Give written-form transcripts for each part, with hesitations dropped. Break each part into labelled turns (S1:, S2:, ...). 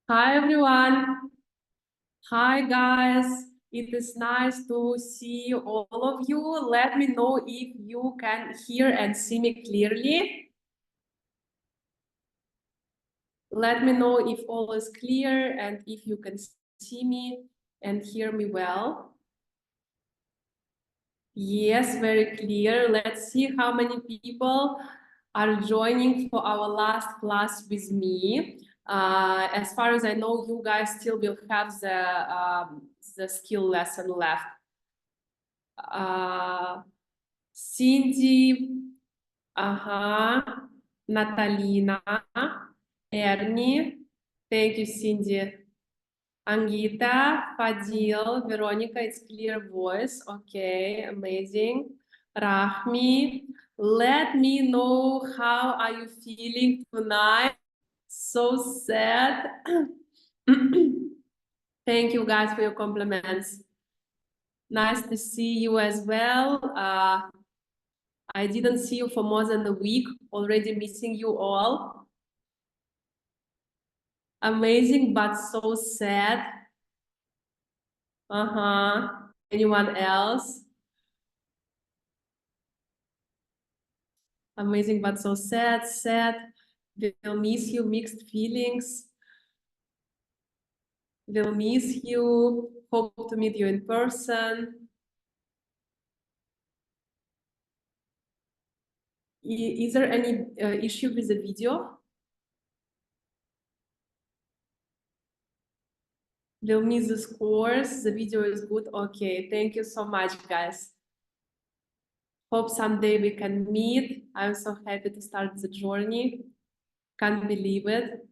S1: Hi everyone. Hi guys. It is nice to see all of you. Let me know if you can hear and see me clearly. Let me know if all is clear and if you can see me and hear me well. Yes, very clear. Let's see how many people are joining for our last class with me. As far as I know, you guys still will have the skill lesson left. Cindy, Natalina, Ernie. Thank you, Cindy. Angita, Fadil, Veronica, it's clear voice. Okay, amazing. Rahmi, let me know how are you feeling tonight. So sad. Thank you guys for your compliments. Nice to see you as well. I didn't see you for more than a week, already missing you all. Amazing, but so sad. Anyone else? Amazing, but so sad, sad. We'll miss you, mixed feelings. We'll miss you. Hope to meet you in person. Is there any issue with the video? We'll miss this course. The video is good. Okay, thank you so much, guys. Hope someday we can meet. I'm so happy to start the journey. Can't believe it.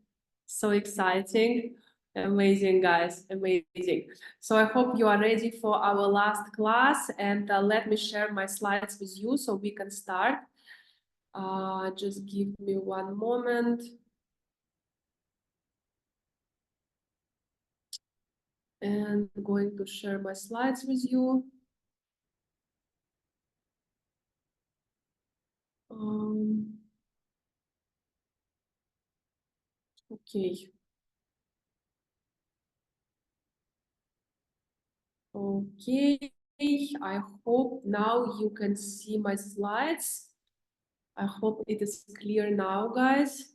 S1: So exciting. Amazing, guys. Amazing. So I hope you are ready for our last class, and let me share my slides with you so we can start. Just give me one moment. And I'm going to share my slides with you. Okay. Okay, I hope now you can see my slides. I hope it is clear now, guys.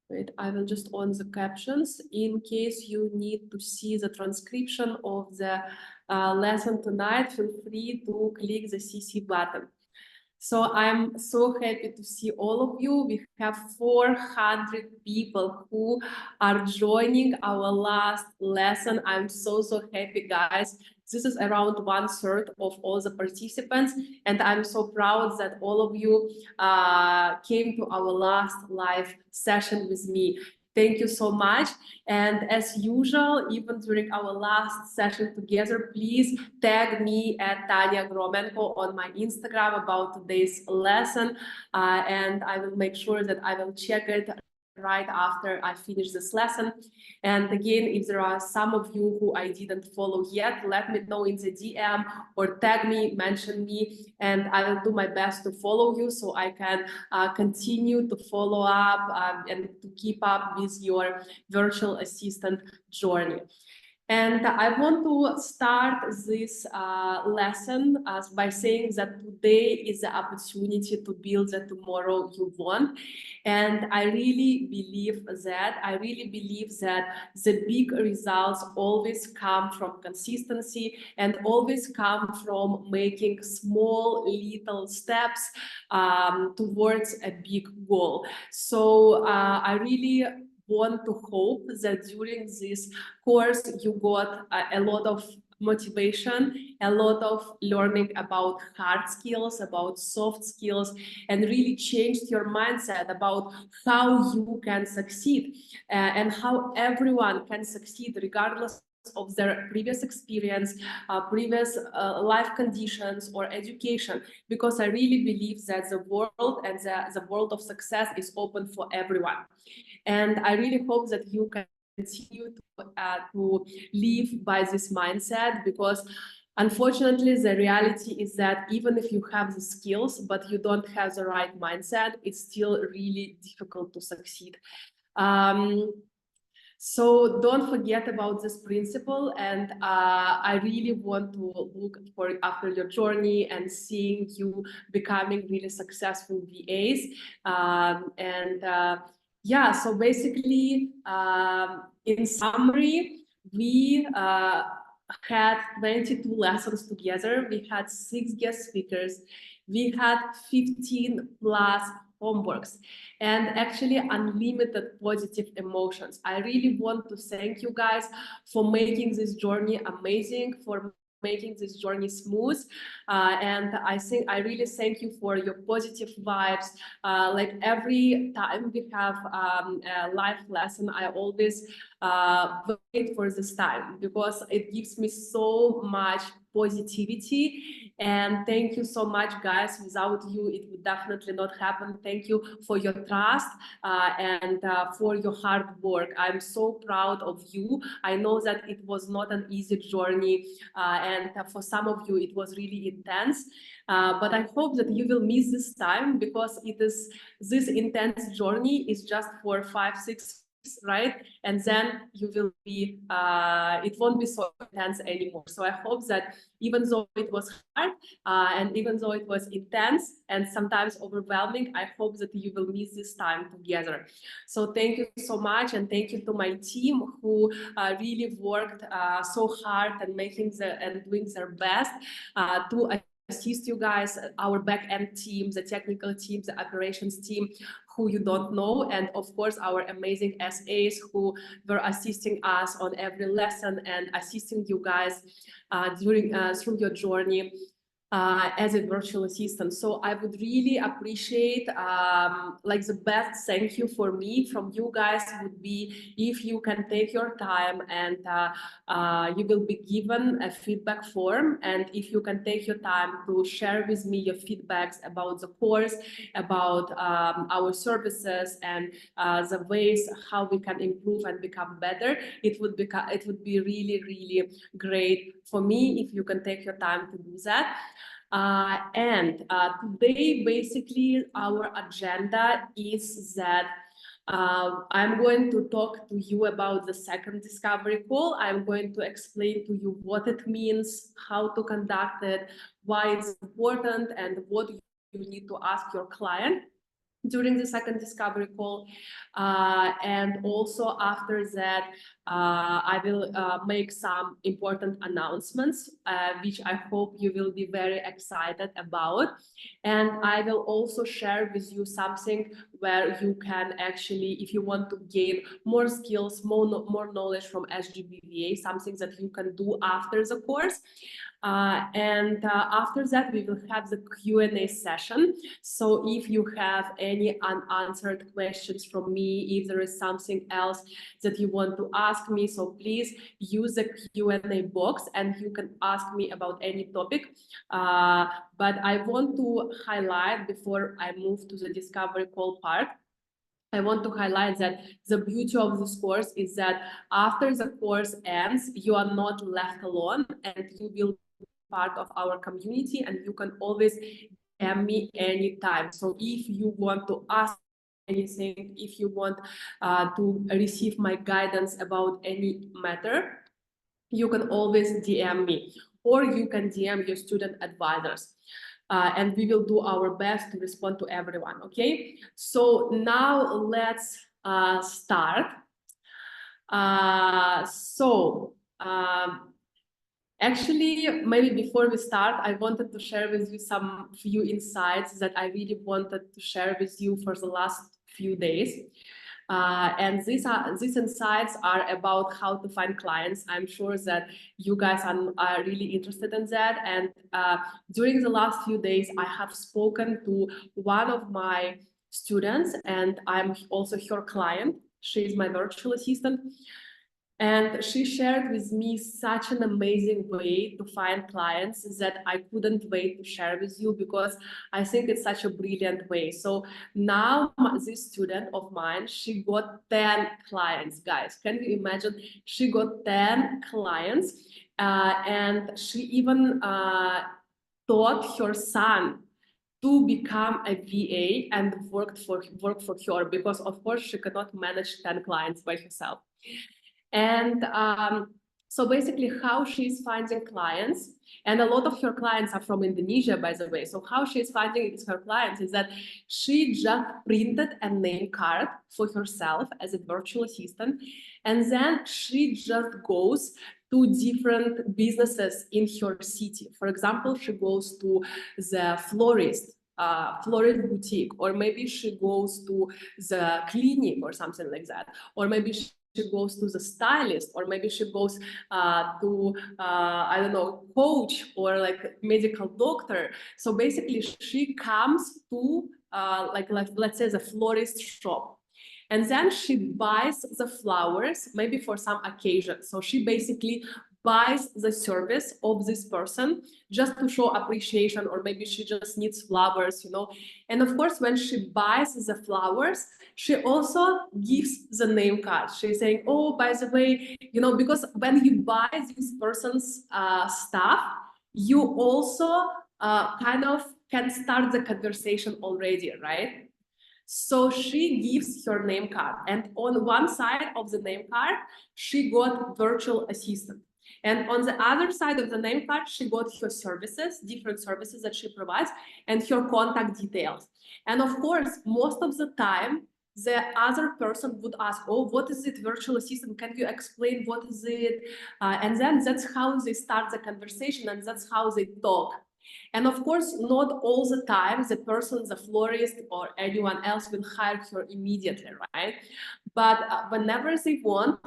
S1: Wait, I will just on the captions. In case you need to see the transcription of the lesson tonight, feel free to click the CC button. So I'm so happy to see all of you. We have 400 people who are joining our last lesson. I'm so happy, guys. This is around 1/3 of all the participants, and I'm so proud that all of you came to our last live session with me. Thank you so much. And as usual, even during our last session together, please tag me at Tanya Gromenko on my Instagram about today's lesson. And I will make sure that I will check it right after I finish this lesson. And again, if there are some of you who I didn't follow yet, let me know in the DM or tag me, mention me, and I will do my best to follow you so I can continue to follow up and to keep up with your virtual assistant journey. And I want to start this lesson by saying that today is the opportunity to build the tomorrow you want. And I really believe that. I really believe that the big results always come from consistency and always come from making small little steps towards a big goal. So I really want to hope that during this course you got a lot of motivation, a lot of learning about hard skills, about soft skills, and really changed your mindset about how you can succeed and how everyone can succeed regardless of their previous experience, previous life conditions or education, because I really believe that the world and the world of success is open for everyone. And I really hope that you can continue to live by this mindset, because unfortunately the reality is that even if you have the skills but you don't have the right mindset, it's still really difficult to succeed. So don't forget about this principle, and I really want to look for after your journey and seeing you becoming really successful VAs. Yeah, so basically, in summary, we had 22 lessons together. We had 6 guest speakers. We had 15 plus homeworks and actually unlimited positive emotions. I really want to thank you guys for making this journey amazing, for making this journey smooth. And I really thank you for your positive vibes. Like every time we have a live lesson, I always wait for this time because it gives me so much positivity. And thank you so much, guys. Without you, it would definitely not happen. Thank you for your trust and for your hard work. I'm so proud of you. I know that it was not an easy journey, and for some of you, it was really intense. But I hope that you will miss this time because this intense journey is just for 5-6 weeks, right? And then you will be, it won't be so intense anymore. So I hope that even though it was hard and even though it was intense and sometimes overwhelming, I hope that you will miss this time together. So thank you so much, and thank you to my team who really worked so hard and doing their best to assist you guys, our back-end team, the technical team, the operations team, who you don't know, and of course our amazing SAs who were assisting us on every lesson and assisting you guys through your journey as a virtual assistant. So I would really appreciate like the best thank you for me from you guys would be if you can take your time and you will be given a feedback form, and if you can take your time to share with me your feedbacks about the course, about our services, and the ways how we can improve and become better, it would be really, really great for me if you can take your time to do that. Today, basically, our agenda is that I'm going to talk to you about the second discovery call. I'm going to explain to you what it means, how to conduct it, why it's important, and what you need to ask your client during the second discovery call. And also after that, I will make some important announcements, which I hope you will be very excited about. And I will also share with you something where you can actually, if you want to gain more skills, more knowledge from SGBVA, something that you can do after the course. After that, we will have the Q&A session. So if you have any unanswered questions from me, if there is something else that you want to ask me, so please use the Q&A box and you can ask me about any topic. But I want to highlight before I move to the discovery call part, I want to highlight that the beauty of this course is that after the course ends, you are not left alone and you will be part of our community, and you can always DM me anytime. So if you want to ask anything, if you want to receive my guidance about any matter, you can always DM me, or you can DM your student advisors. And we will do our best to respond to everyone, okay? So now let's start. Actually, maybe before we start, I wanted to share with you some few insights that I really wanted to share with you for the last few days. And these insights are about how to find clients. I'm sure that you guys are really interested in that. And during the last few days, I have spoken to one of my students, and I'm also her client. She's my virtual assistant. And she shared with me such an amazing way to find clients that I couldn't wait to share with you, because I think it's such a brilliant way. So now this student of mine, she got 10 clients, guys. Can you imagine? She got 10 clients, and she even taught her son to become a VA and work for her, because of course she cannot manage 10 clients by herself. And so basically how she's finding clients, and a lot of her clients are from Indonesia, by the way. So how she's finding her clients is that she just printed a name card for herself as a virtual assistant. And then she just goes to different businesses in her city. For example, she goes to the florist boutique, or maybe she goes to the clinic or something like that, or maybe she goes to the stylist, or maybe she goes to I don't know, coach or like medical doctor. So basically she comes to like let's say the florist shop, and then she buys the flowers maybe for some occasion. So she basically buys the service of this person just to show appreciation, or maybe she just needs flowers, you know. And of course, when she buys the flowers, she also gives the name card. She's saying, oh, by the way, you know, because when you buy this person's stuff, you also kind of can start the conversation already, right? So she gives her name card, and on one side of the name card, she got virtual assistant. And on the other side of the name card, she got her services, different services that she provides, and her contact details. And of course, most of the time, the other person would ask, oh, what is it, virtual assistant? Can you explain what is it? And then that's how they start the conversation, and that's how they talk. And of course, not all the time the person, the florist or anyone else will hire her immediately, right? But whenever they want,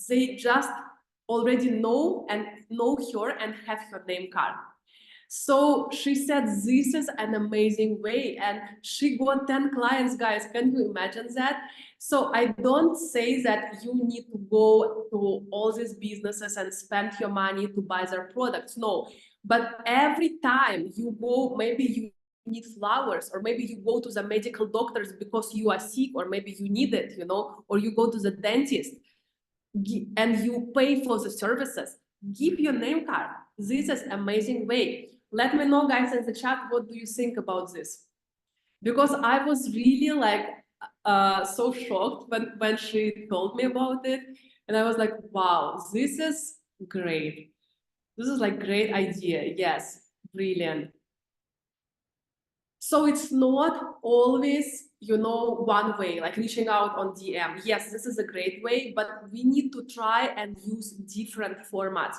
S1: they just already know her and have her name card. So she said, this is an amazing way. And she got 10 clients, guys. Can you imagine that? So I don't say that you need to go to all these businesses and spend your money to buy their products. No, but every time you go, maybe you need flowers, or maybe you go to the medical doctors because you are sick, or maybe you need it, you know, or you go to the dentist and you pay for the services, give your name card. This is amazing way. Let me know, guys, in the chat, what do you think about this? Because I was really like so shocked when she told me about it, and I was like, wow, this is great. This is like great idea. Yes, brilliant. So it's not always, you know, one way, like reaching out on DM. Yes, this is a great way, but we need to try and use different formats.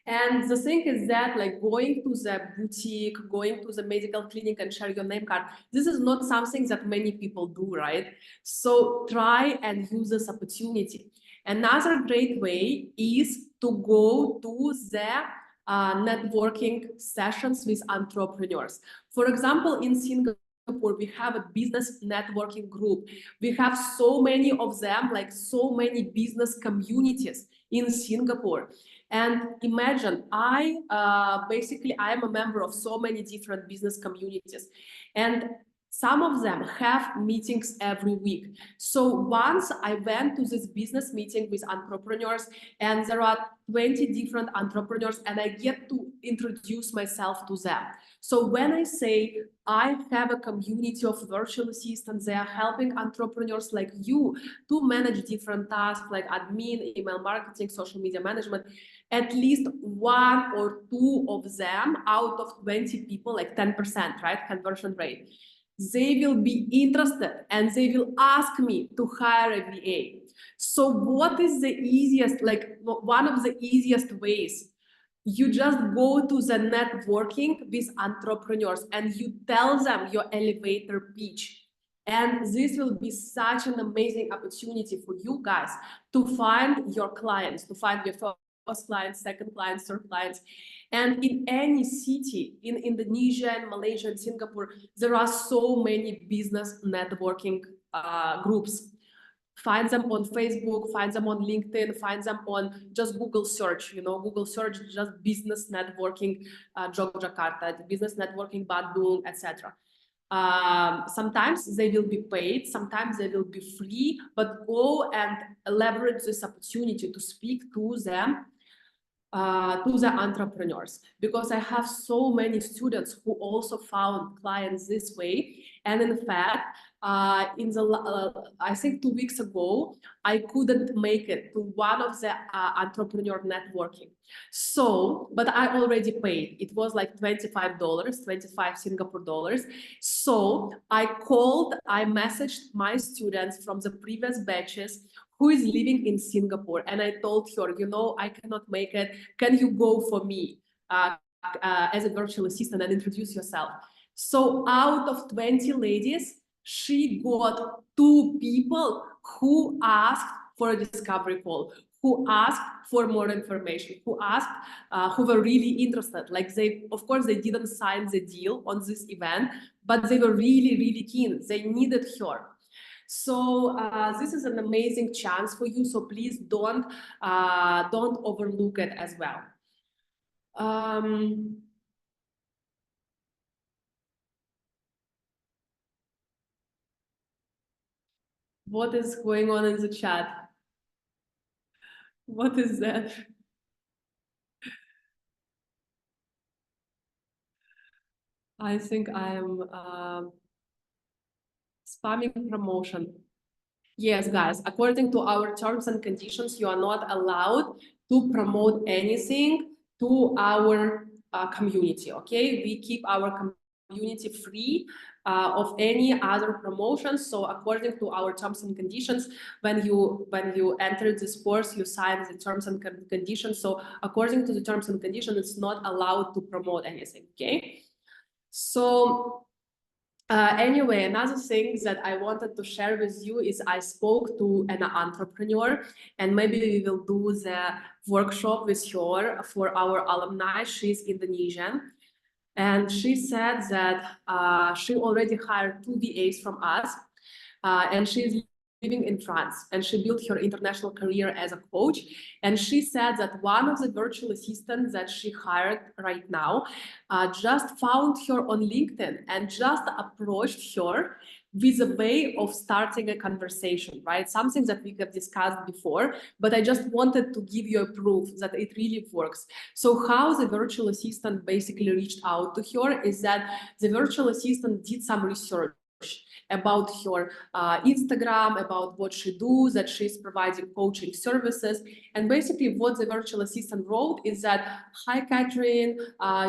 S1: And the thing is that, like, going to the boutique, going to the medical clinic and share your name card, this is not something that many people do, right? So try and use this opportunity. Another great way is to go to the networking sessions with entrepreneurs. For example, in Singapore, we have a business networking group. We have so many of them, like so many business communities in Singapore. And imagine, I am a member of so many different business communities, and some of them have meetings every week. So once I went to this business meeting with entrepreneurs, and there are 20 different entrepreneurs, and I get to introduce myself to them. So when I say I have a community of virtual assistants, they are helping entrepreneurs like you to manage different tasks like admin, email marketing, social media management, at least one or two of them out of 20 people, like 10%, right, conversion rate, they will be interested and they will ask me to hire a VA. So what is the easiest, like one of the easiest ways? You just go to the networking with entrepreneurs and you tell them your elevator pitch. And this will be such an amazing opportunity for you guys to find your clients, to find your first clients, second clients, third clients. And in any city, in Indonesia and Malaysia and Singapore, there are so many business networking groups. Find them on Facebook, find them on LinkedIn, find them on just Google search, you know, Google search, just business networking Yogyakarta, business networking Bandung, etc. Sometimes they will be paid, sometimes they will be free, but go and leverage this opportunity to speak to them, to the entrepreneurs, because I have so many students who also found clients this way. And in fact, in the I think 2 weeks ago, I couldn't make it to one of the entrepreneur networking. So, but I already paid. It was like $25, 25 Singapore dollars. So I called, I messaged my students from the previous batches who is living in Singapore, and I told her, you know, I cannot make it. Can you go for me as a virtual assistant and introduce yourself? So out of 20 ladies, she got 2 people who asked for a discovery call, who asked for more information, who asked, who were really interested. Like they, of course, they didn't sign the deal on this event, but they were really, really keen. They needed her. So this is an amazing chance for you. So please don't overlook it as well. What is going on in the chat? What is that? I think I am spamming promotion. Yes, guys, according to our terms and conditions, you are not allowed to promote anything to our community, okay? We keep our community free of any other promotions. So according to our terms and conditions, when you enter this course, you sign the terms and conditions. So according to the terms and conditions, it's not allowed to promote anything, okay? So anyway, another thing that I wanted to share with you is I spoke to an entrepreneur, and maybe we will do the workshop with her for our alumni. She's Indonesian, and she said that she already hired 2 VAs from us, and she's living in France, and she built her international career as a coach. And she said that one of the virtual assistants that she hired right now just found her on LinkedIn and just approached her with a way of starting a conversation, right? Something that we have discussed before, but I just wanted to give you a proof that it really works. So how the virtual assistant basically reached out to her is that the virtual assistant did some research about her Instagram, about what she does, that she's providing coaching services. And basically what the virtual assistant wrote is that, hi, Catherine,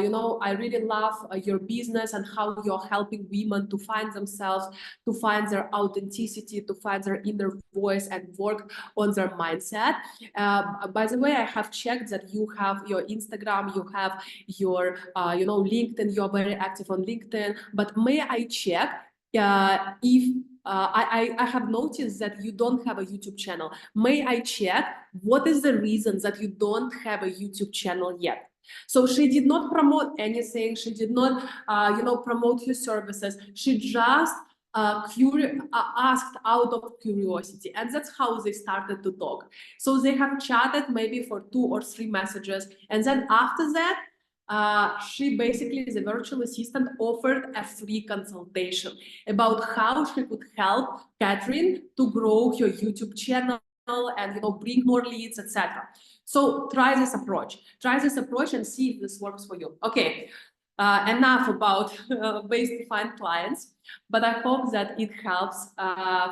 S1: you know, I really love your business and how you're helping women to find themselves, to find their authenticity, to find their inner voice and work on their mindset. By the way, I have checked that you have your Instagram, you have your, you know, LinkedIn, you're very active on LinkedIn, but may I check if I have noticed that you don't have a YouTube channel. May I check what is the reason that you don't have a YouTube channel yet? So she did not promote anything. She did not, you know, promote her services. She just asked out of curiosity, and that's how they started to talk. So they have chatted maybe for 2 or 3 messages, and then after that, she basically, the virtual assistant, offered a free consultation about how she could help Catherine to grow her YouTube channel and, you know, bring more leads, etc. So try this approach. Try this approach and see if this works for you. Okay, enough about ways to find clients, but I hope that it helps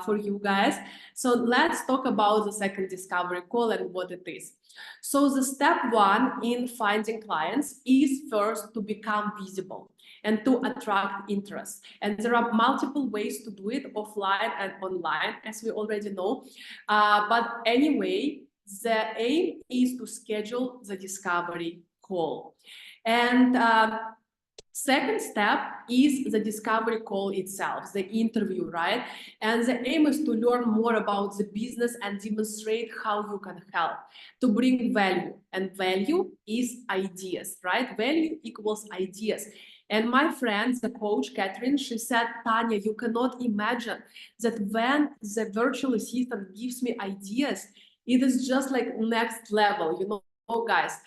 S1: for you guys. So let's talk about the second discovery call and what it is. So the step 1 in finding clients is first to become visible and to attract interest. And there are multiple ways to do it, offline and online, as we already know. But anyway, the aim is to schedule the discovery call. And second step is the discovery call itself, the interview, right? And the aim is to learn more about the business and demonstrate how you can help to bring value. And value is ideas, right? Value equals ideas. And my friend, the coach, Catherine, she said, Tanya, you cannot imagine that when the virtual assistant gives me ideas, it is just like next level, you know, guys.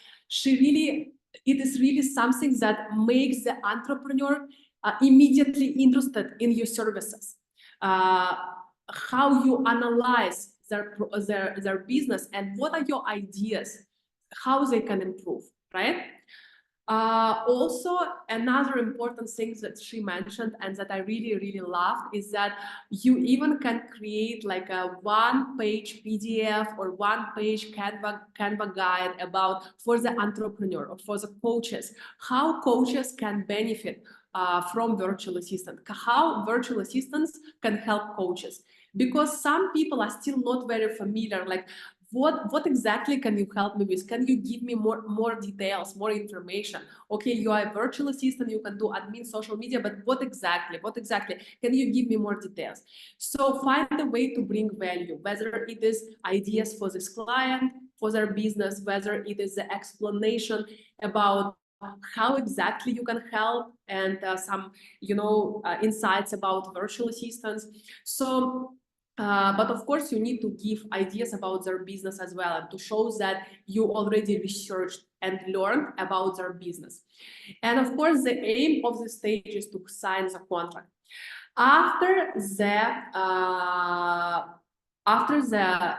S1: It is really something that makes the entrepreneur immediately interested in your services. How you analyze their business and what are your ideas, how they can improve, right? Also, another important thing that she mentioned and that I really, really loved is that you even can create like a one-page PDF or one-page Canva guide about for the entrepreneur or for the coaches, how coaches can benefit from virtual assistant, how virtual assistants can help coaches. Because some people are still not very familiar, like what exactly can you help me with? Can you give me more details, more information? Okay, you are a virtual assistant, you can do admin social media, but what exactly can you give me more details? So find a way to bring value, whether it is ideas for this client, for their business, whether it is the explanation about how exactly you can help, and some insights about virtual assistants. So but of course, you need to give ideas about their business as well, and to show that you already researched and learned about their business. And of course, the aim of the stage is to sign the contract. After the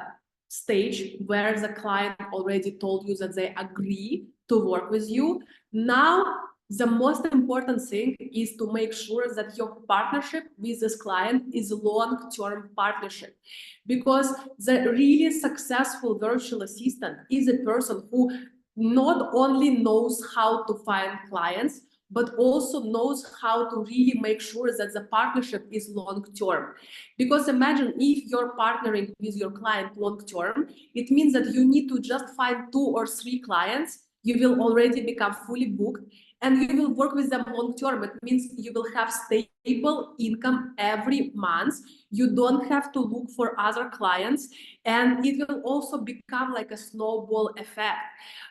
S1: stage where the client already told you that they agree to work with you, now the most important thing is to make sure that your partnership with this client is a long-term partnership, because the really successful virtual assistant is a person who not only knows how to find clients, but also knows how to really make sure that the partnership is long-term. Because imagine if you're partnering with your client long-term, it means that you need to just find 2 or 3 clients. You will already become fully booked, and you will work with them long-term. It means you will have stable income every month. You don't have to look for other clients, and it will also become like a snowball effect.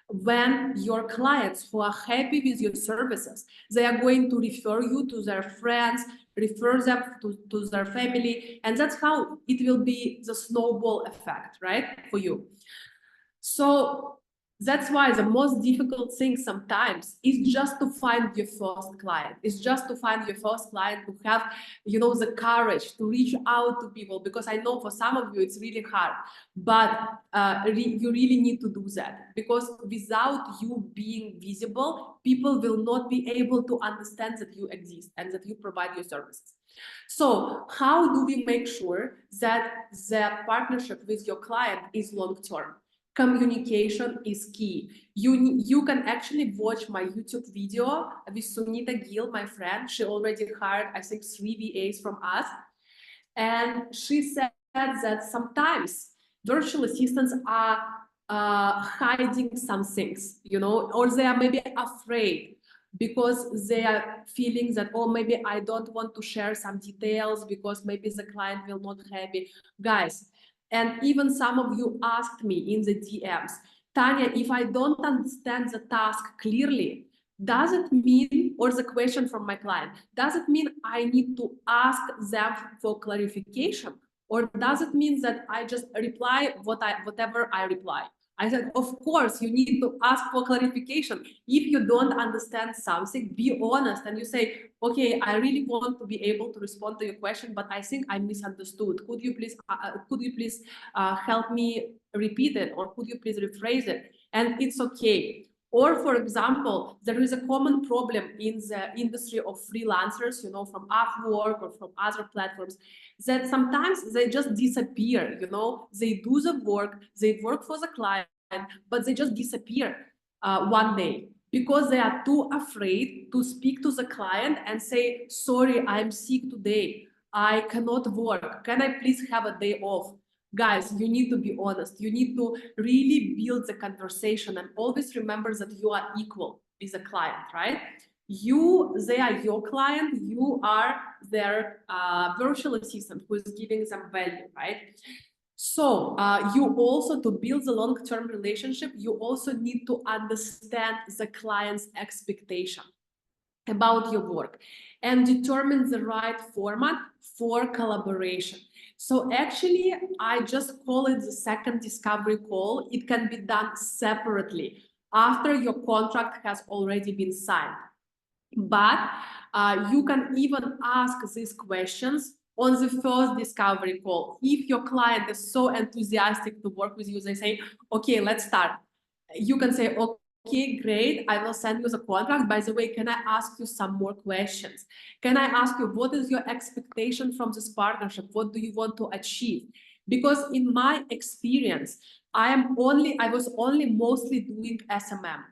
S1: When your clients who are happy with your services, they are going to refer you to their friends, refer them to their family, and that's how it will be the snowball effect, right, for you. So that's why the most difficult thing sometimes is just to find your first client. It's just to find your first client, to have, the courage to reach out to people, because I know for some of you it's really hard, but you really need to do that, because without you being visible, people will not be able to understand that you exist and that you provide your services. So how do we make sure that the partnership with your client is long-term? Communication is key. You can actually watch my YouTube video with Sunita Gill, my friend. She already hired, I think, 3 VAs from us. And she said that sometimes virtual assistants are hiding some things, or they are maybe afraid because they are feeling that, oh, maybe I don't want to share some details because maybe the client will not happy. Guys, and even some of you asked me in the DMs, Tanya, if I don't understand the task clearly, does it mean, or the question from my client, does it mean I need to ask them for clarification? Or does it mean that I just reply whatever I reply? I said, of course, you need to ask for clarification. If you don't understand something, be honest and you say, okay, I really want to be able to respond to your question, but I think I misunderstood. Could you please help me repeat it, or could you please rephrase it? And it's okay. Or, for example, there is a common problem in the industry of freelancers, from Upwork or from other platforms, that sometimes they just disappear, they do the work, they work for the client, but they just disappear one day because they are too afraid to speak to the client and say, sorry, I'm sick today, I cannot work, can I please have a day off? Guys, you need to be honest. You need to really build the conversation, and always remember that you are equal with the client, right? They are your client, you are their virtual assistant who is giving them value, right? So you also, to build the long-term relationship, you also need to understand the client's expectation about your work and determine the right format for collaboration. So actually, I just call it the second discovery call. It can be done separately after your contract has already been signed. But you can even ask these questions on the first discovery call. If your client is so enthusiastic to work with you, they say, okay, let's start. You can say, okay, great, I will send you the contract. By the way, can I ask you some more questions? Can I ask you, what is your expectation from this partnership? What do you want to achieve? Because in my experience, I was only mostly doing SMM.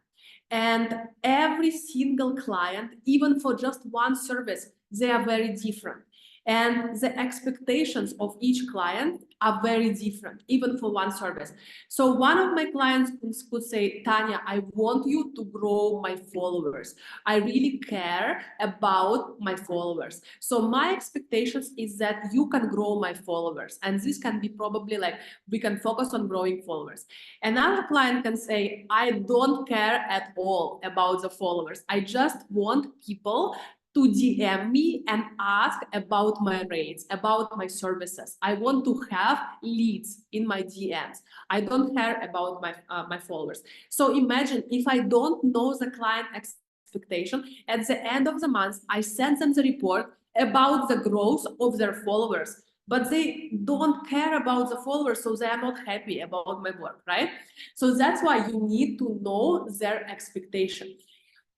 S1: And every single client, even for just one service, they are very different. And the expectations of each client are very different, even for one service. So one of my clients could say, Tanya, I want you to grow my followers. I really care about my followers. So my expectations is that you can grow my followers. And this can be probably like, we can focus on growing followers. Another client can say, I don't care at all about the followers. I just want people to DM me and ask about my rates, about my services. I want to have leads in my DMs. I don't care about my followers. So imagine if I don't know the client expectation, at the end of the month, I send them the report about the growth of their followers, but they don't care about the followers, so they are not happy about my work, right? So that's why you need to know their expectation.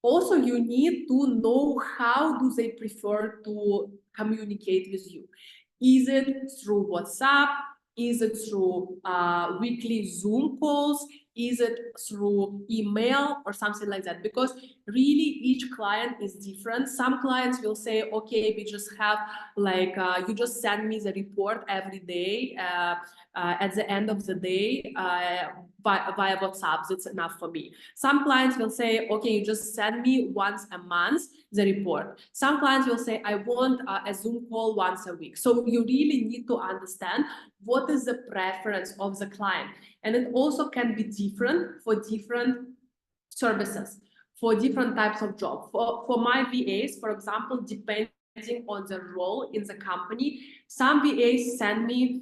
S1: Also, you need to know how do they prefer to communicate with you. Is it through WhatsApp? Is it through weekly Zoom calls? Is it through email or something like that? Because really each client is different. Some clients will say, okay, we just have like, you just send me the report every day at the end of the day via WhatsApp. That's enough for me. Some clients will say, okay, you just send me once a month the report. Some clients will say, I want a Zoom call once a week. So you really need to understand what is the preference of the client. And it also can be different for different services, for different types of jobs. For my VAs, for example, depending on the role in the company, some VAs send me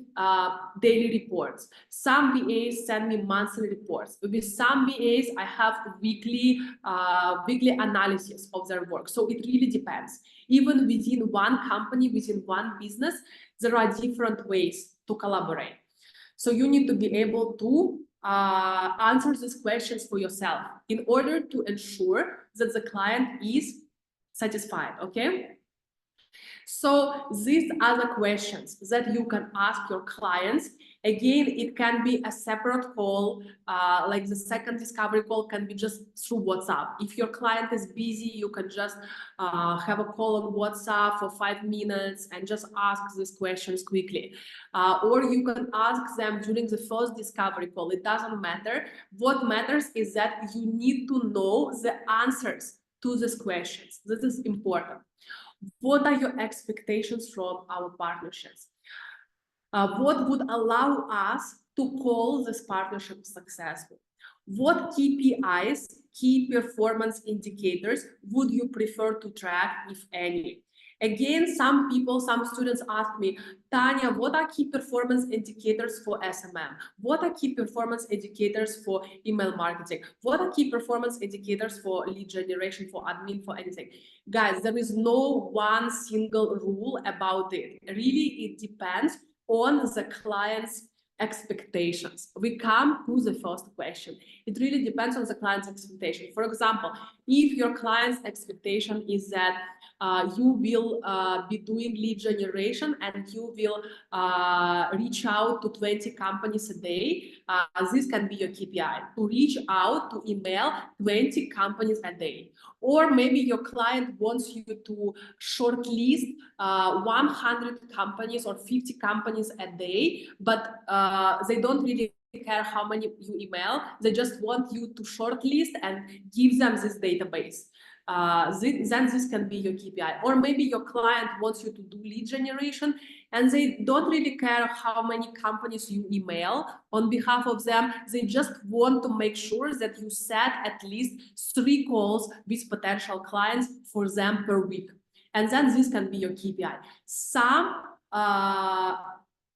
S1: daily reports. Some VAs send me monthly reports. With some VAs, I have weekly analysis of their work. So it really depends. Even within one company, within one business, there are different ways to collaborate. So you need to be able to answer these questions for yourself in order to ensure that the client is satisfied, okay? So these are the questions that you can ask your clients. Again, it can be a separate call, like the second discovery call can be just through WhatsApp. If your client is busy, you can just have a call on WhatsApp for 5 minutes and just ask these questions quickly. Or you can ask them during the first discovery call. It doesn't matter. What matters is that you need to know the answers to these questions. This is important. What are your expectations from our partnerships? What would allow us to call this partnership successful? What KPIs, key performance indicators, would you prefer to track, if any? Again, some students ask me, Tanya, what are key performance indicators for SMM? What are key performance indicators for email marketing? What are key performance indicators for lead generation, for admin, for anything? Guys, there is no one single rule about it. Really, it depends on the client's expectations. We come to the first question. It really depends on the client's expectation. For example, if your client's expectation is that you will be doing lead generation and you will reach out to 20 companies a day, this can be your KPI, to reach out to email 20 companies a day. Or maybe your client wants you to shortlist 100 companies or 50 companies a day, but they don't really care how many you email. They just want you to shortlist and give them this database. Then this can be your KPI. Or maybe your client wants you to do lead generation and they don't really care how many companies you email on behalf of them. They just want to make sure that you set at least 3 calls with potential clients for them per week. And then this can be your KPI. Some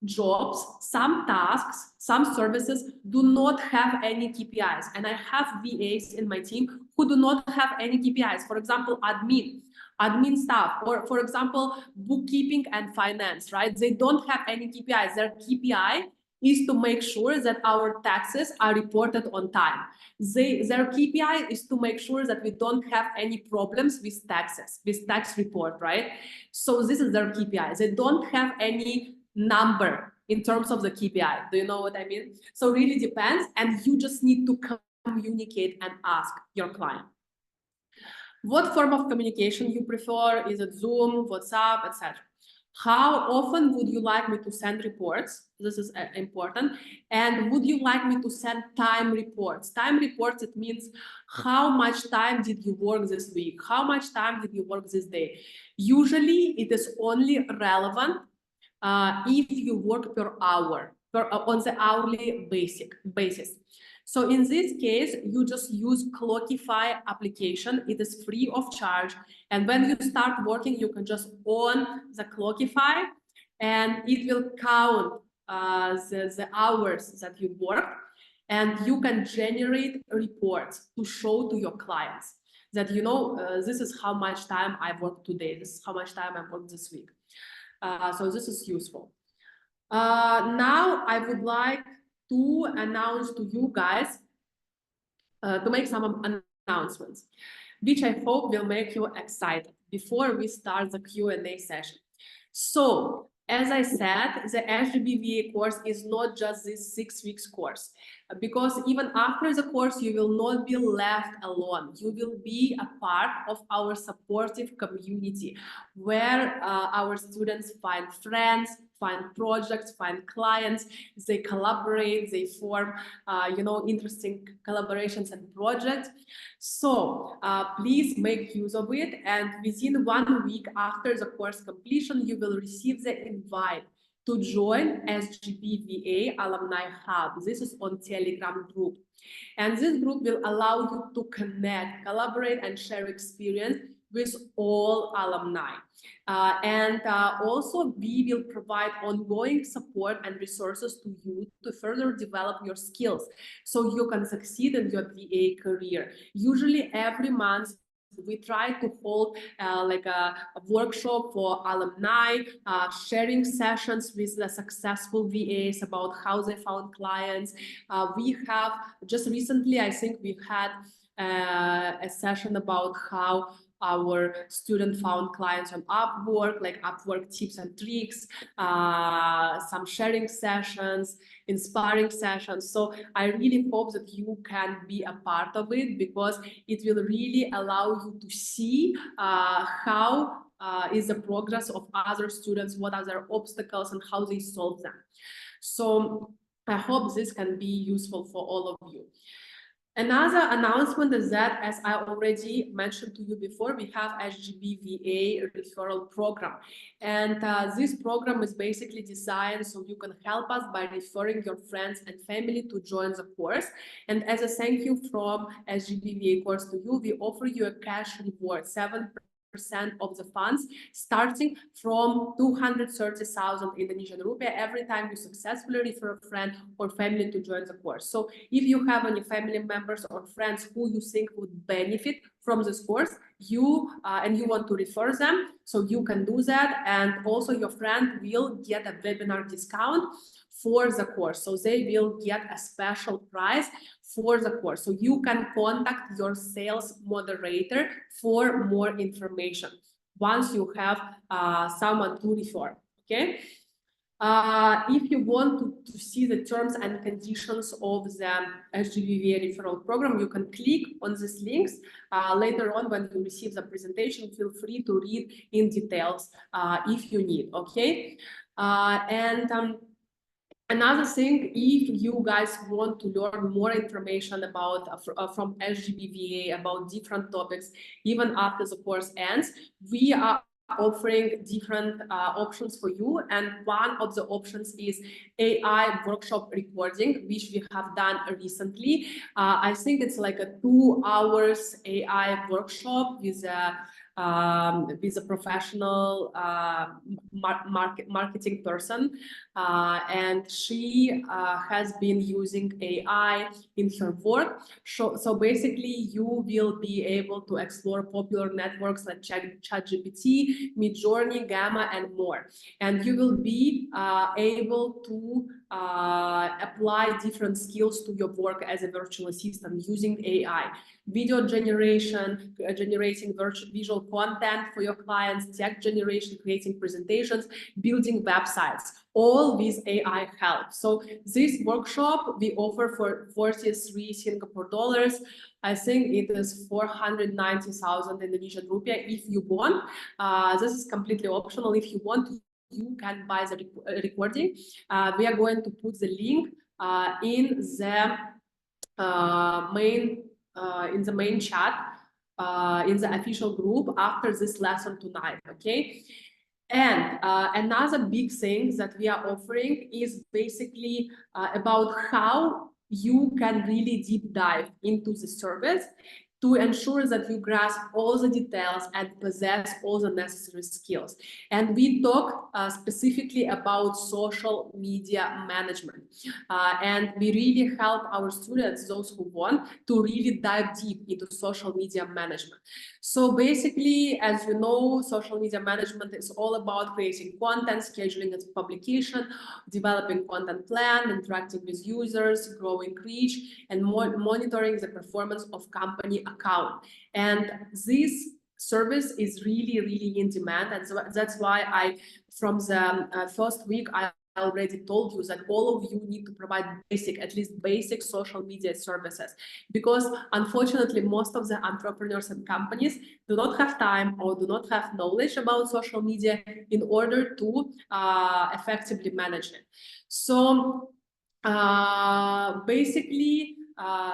S1: jobs, some tasks, some services do not have any KPIs. And I have VAs in my team who do not have any KPIs. For example, admin staff, or for example, bookkeeping and finance, right? They don't have any KPIs. Their KPI is to make sure that our taxes are reported on time. Their KPI is to make sure that we don't have any problems with taxes, with tax report, right? So this is their KPI. They don't have any number in terms of the KPI. Do you know what I mean? So really depends, and you just need to communicate and ask your client. What form of communication you prefer? Is it Zoom, WhatsApp, etc.? How often would you like me to send reports? This is important. And would you like me to send time reports? Time reports, it means how much time did you work this week? How much time did you work this day? Usually it is only relevant if you work per hour, on the hourly basis. So in this case, you just use Clockify application. It is free of charge. And when you start working, you can just on the Clockify and it will count the hours that you work. And you can generate reports to show to your clients that, you know, this is how much time I worked today. This is how much time I worked this week. So this is useful. Now I would like to announce to you guys, to make some announcements, which I hope will make you excited before we start the Q&A session. So, as I said, the SGBVA course is not just this 6 weeks course, because even after the course, you will not be left alone. You will be a part of our supportive community where our students find friends, find projects, find clients, they collaborate, they form, you know, interesting collaborations and projects. So please make use of it. And within 1 week after the course completion, you will receive the invite to join SGBVA Alumni Hub. This is on Telegram group. And this group will allow you to connect, collaborate, and share experience with all alumni. Also, we will provide ongoing support and resources to you to further develop your skills so you can succeed in your VA career. Usually every month, we try to hold like a workshop for alumni, sharing sessions with the successful VAs about how they found clients. We have just recently, I think we had a session about how our student found clients on Upwork, like Upwork tips and tricks, some sharing sessions, inspiring sessions. So I really hope that you can be a part of it, because it will really allow you to see how is the progress of other students, what are their obstacles and how they solve them. So I hope this can be useful for all of you. Another announcement is that, as I already mentioned to you before, we have SGBVA referral program. And this program is basically designed so you can help us by referring your friends and family to join the course. And as a thank you from SGBVA course to you, we offer you a cash reward, 7% of the funds, starting from 230,000 Indonesian rupiah every time you successfully refer a friend or family to join the course. So if you have any family members or friends who you think would benefit from this course, and you want to refer them, so you can do that. And also your friend will get a webinar discount for the course. So they will get a special price for the course. So you can contact your sales moderator for more information once you have someone to refer, okay? If you want to see the terms and conditions of the SGBVA referral program, you can click on these links. Later on, when you receive the presentation, feel free to read in details if you need, okay? Another thing, if you guys want to learn more information about from SGBVA about different topics, even after the course ends, we are offering different options for you. And one of the options is AI workshop recording, which we have done recently. I think it's like a 2 hours AI workshop with with a professional marketing person, and she has been using AI in her work. So basically, you will be able to explore popular networks like ChatGPT, Midjourney, Gamma, and more. And you will be able to apply different skills to your work as a virtual assistant using AI. Video generation, generating visual content for your clients, text generation, creating presentations, building websites, all with AI help. So this workshop we offer for 43 Singapore dollars. I think it is 490,000 Indonesian rupiah if you want. This is completely optional. If you want, you can buy the recording. We are going to put the link in the main chat in the official group after this lesson tonight. Okay. And another big thing that we are offering is basically about how you can really deep dive into the service to ensure that you grasp all the details and possess all the necessary skills. And we talk specifically about social media management. And we really help our students, those who want, to really dive deep into social media management. So basically, as you know, social media management is all about creating content, scheduling its publication, developing content plan, interacting with users, growing reach, and monitoring the performance of company account. And this service is really, really in demand. And so that's why from the first week, I already told you that all of you need to provide at least basic social media services, because unfortunately, most of the entrepreneurs and companies do not have time or do not have knowledge about social media in order to effectively manage it. So basically,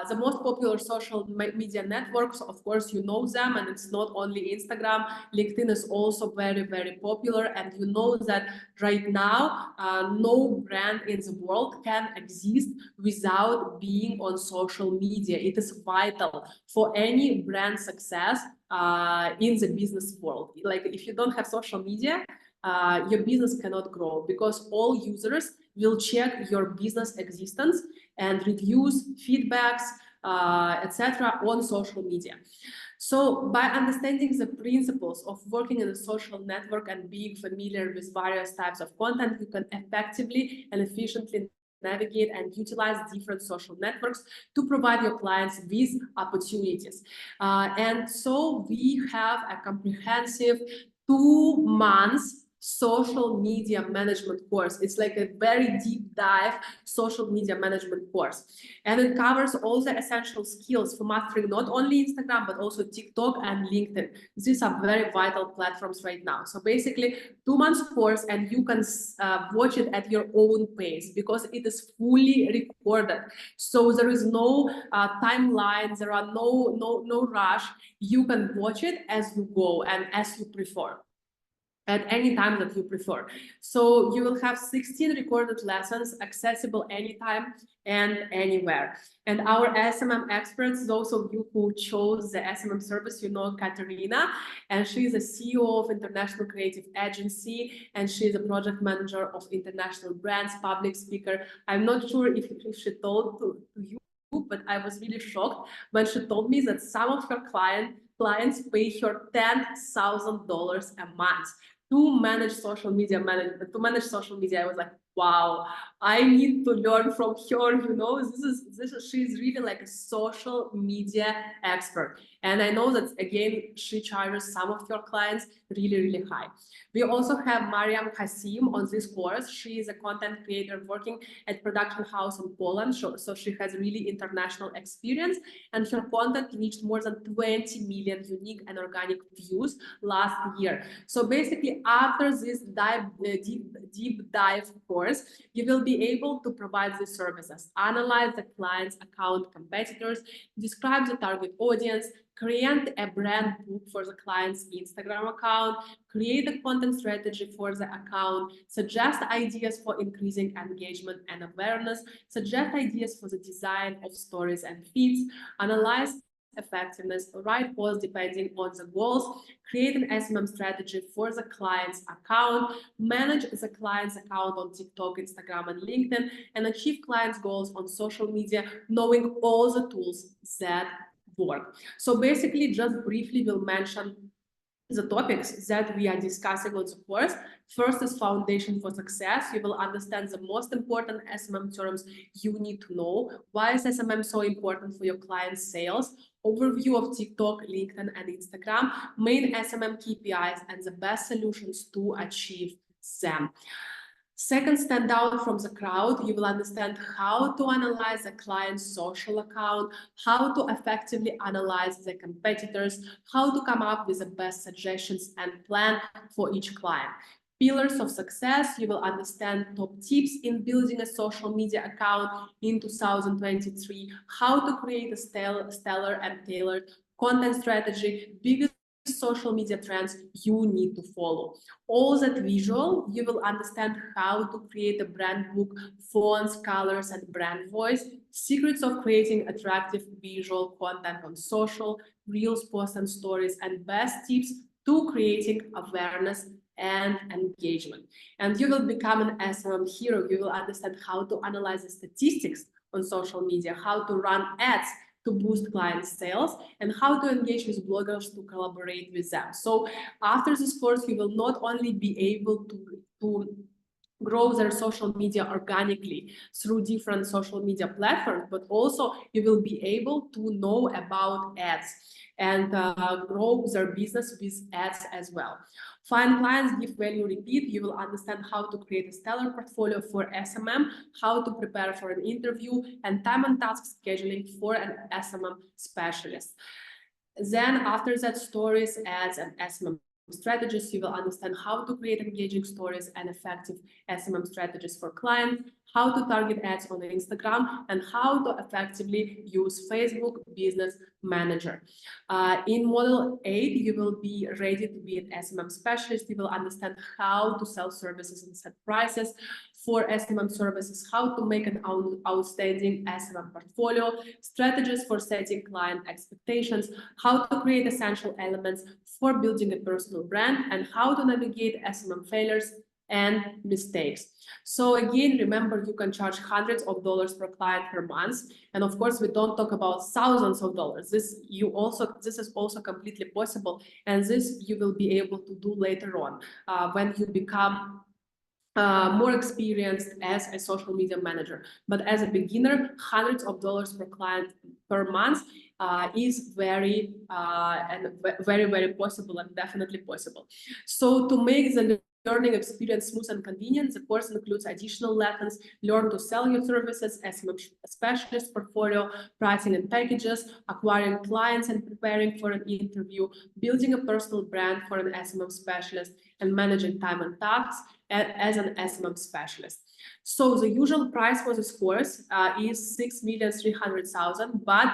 S1: the most popular social media networks, of course, you know them, and it's not only Instagram. LinkedIn is also very, very popular, and you know that right now, no brand in the world can exist without being on social media. It is vital for any brand success in the business world. Like, if you don't have social media, your business cannot grow, because all users will check your business existence and reviews, feedbacks, etc. on social media. So by understanding the principles of working in a social network and being familiar with various types of content, you can effectively and efficiently navigate and utilize different social networks to provide your clients with opportunities. And so we have a comprehensive 2 months social media management course. It's like a very deep dive social media management course, and it covers all the essential skills for mastering not only Instagram but also TikTok and LinkedIn. These are very vital platforms right now. So basically 2 months course, and you can watch it at your own pace because it is fully recorded. So there is no timeline, there are no rush. You can watch it as you go and as you prefer, at any time that you prefer. So you will have 16 recorded lessons accessible anytime and anywhere. And our SMM experts, those of you who chose the SMM service, you know Katerina, and she is a CEO of International Creative Agency, and she is a project manager of international brands, public speaker. I'm not sure if she told to you, but I was really shocked when she told me that some of her clients pay her $10,000 a month to manage social media I was like, wow, I need to learn from her. You know, she's really like a social media expert. And I know that, again, she charges some of your clients really, really high. We also have Mariam Hasim on this course. She is a content creator working at production house in Poland. So she has really international experience, and her content reached more than 20 million unique and organic views last year. So basically, after this deep dive course, you will be able to provide the services, analyze the client's account competitors, describe the target audience, create a brand book for the client's Instagram account, create a content strategy for the account, suggest ideas for increasing engagement and awareness, suggest ideas for the design of stories and feeds, analyze effectiveness, right post depending on the goals, create an SMM strategy for the client's account, manage the client's account on TikTok, Instagram, and LinkedIn, and achieve clients' goals on social media, knowing all the tools that work. So basically, just briefly, we'll mention the topics that we are discussing on the course. First is foundation for success. You will understand the most important SMM terms you need to know. Why is SMM so important for your client's sales? Overview of TikTok, LinkedIn, and Instagram, main SMM KPIs, and the best solutions to achieve them. Second, stand out from the crowd. You will understand how to analyze a client's social account, how to effectively analyze the competitors, how to come up with the best suggestions and plan for each client. Pillars of success, you will understand top tips in building a social media account in 2023, how to create a stellar and tailored content strategy, biggest social media trends you need to follow. All that visual, you will understand how to create a brand book, fonts, colors, and brand voice, secrets of creating attractive visual content on social, reels, posts, and stories, and best tips to creating awareness and engagement. And you will become an SMM hero. You will understand how to analyze the statistics on social media, how to run ads to boost client sales, and how to engage with bloggers to collaborate with them. So after this course, you will not only be able to grow their social media organically through different social media platforms, but also you will be able to know about ads and grow their business with ads as well. Find clients, give value, repeat. You will understand how to create a stellar portfolio for SMM, how to prepare for an interview, and time and task scheduling for an SMM specialist. Then after that, stories, ads, and SMM strategies, you will understand how to create engaging stories and effective SMM strategies for clients, how to target ads on Instagram, and how to effectively use Facebook Business Manager. In Model 8, you will be ready to be an SMM specialist. You will understand how to sell services and set prices for SMM services, how to make an outstanding SMM portfolio, strategies for setting client expectations, how to create essential elements for building a personal brand, and how to navigate SMM failures and mistakes. So again, remember, you can charge hundreds of dollars per client per month. And of course, we don't talk about thousands of dollars. This is also completely possible. And this you will be able to do later on when you become more experienced as a social media manager. But as a beginner, hundreds of dollars per client per month is very possible, and definitely possible. So to make the learning experience smooth and convenient, the course includes additional lessons: learn to sell your services, SMM specialist portfolio, pricing and packages, acquiring clients and preparing for an interview, building a personal brand for an SMM specialist, and managing time and tasks as an SMM specialist. So the usual price for this course is $6,300,000, but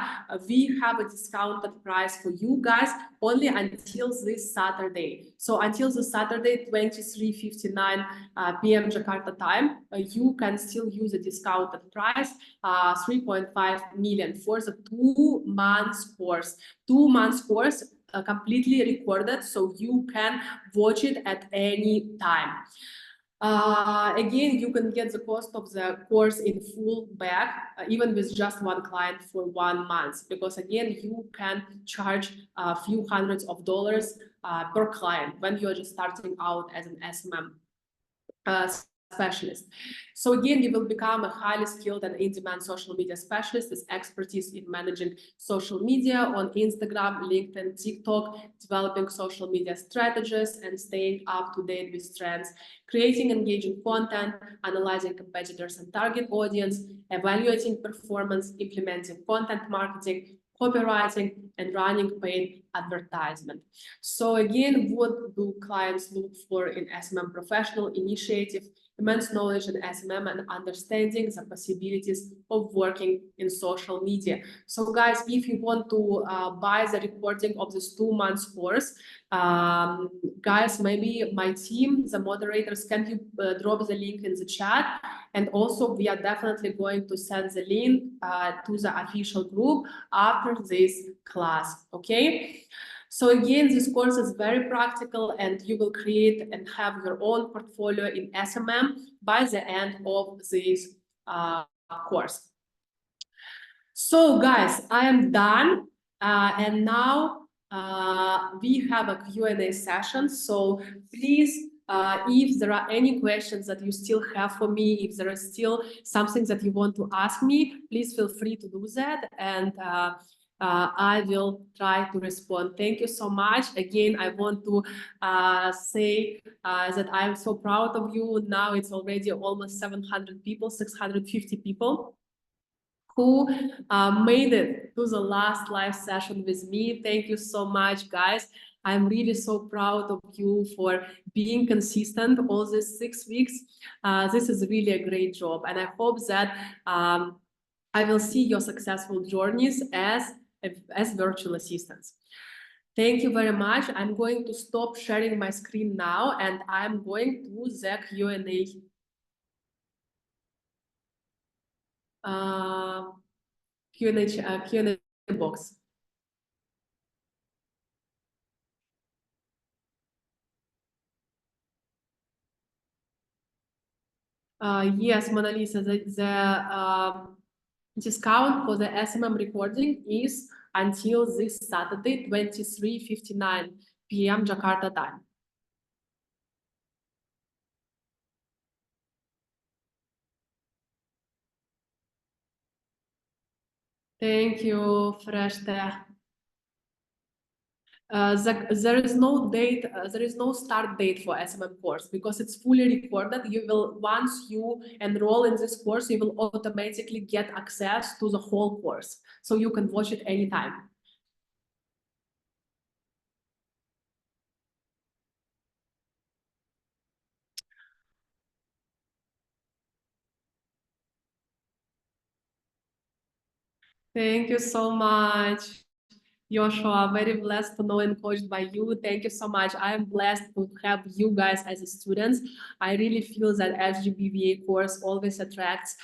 S1: we have a discounted price for you guys only until this Saturday. So until this Saturday, 23:59 p.m. Jakarta time, you can still use the discounted price, 3.5 million for the 2 months course. 2 months course completely recorded, so you can watch it at any time. Again, you can get the cost of the course in full back, even with just one client for 1 month, because again, you can charge a few hundreds of dollars per client when you're just starting out as an SMM specialist. So again, you will become a highly skilled and in-demand social media specialist with expertise in managing social media on Instagram, LinkedIn, TikTok, developing social media strategies and staying up to date with trends, creating engaging content, analyzing competitors and target audience, evaluating performance, implementing content marketing, copywriting, and running paid advertisement. So again, what do clients look for in SMM professional? Initiative, immense knowledge in SMM and understanding the possibilities of working in social media. So guys, if you want to buy the recording of this 2 months course, guys, maybe my team, the moderators, can you drop the link in the chat? And also we are definitely going to send the link to the official group after this class, okay? So again, this course is very practical and you will create and have your own portfolio in SMM by the end of this course. So guys, I am done. And now we have a Q&A session. So please, if there are any questions that you still have for me, if there is still something that you want to ask me, please feel free to do that. And I will try to respond. Thank you so much. Again, I want to say that I'm so proud of you. Now it's already almost 700 people, 650 people who made it to the last live session with me. Thank you so much, guys. I'm really so proud of you for being consistent all these 6 weeks. This is really a great job. And I hope that I will see your successful journeys as virtual assistants. Thank you very much. I'm going to stop sharing my screen now and I'm going to the Q&A. Q&A box. Yes, Mona Lisa, the discount for the SMM recording is until this Saturday, 23:59 p.m. Jakarta time. Thank you, Freshte. There is no date, there is no start date for SMM course because it's fully recorded. You will, once you enroll in this course, you will automatically get access to the whole course. So you can watch it anytime. Thank you so much, Joshua. Very blessed to know and coached by you. Thank you so much. I am blessed to have you guys as students. I really feel that SGBVA course always attracts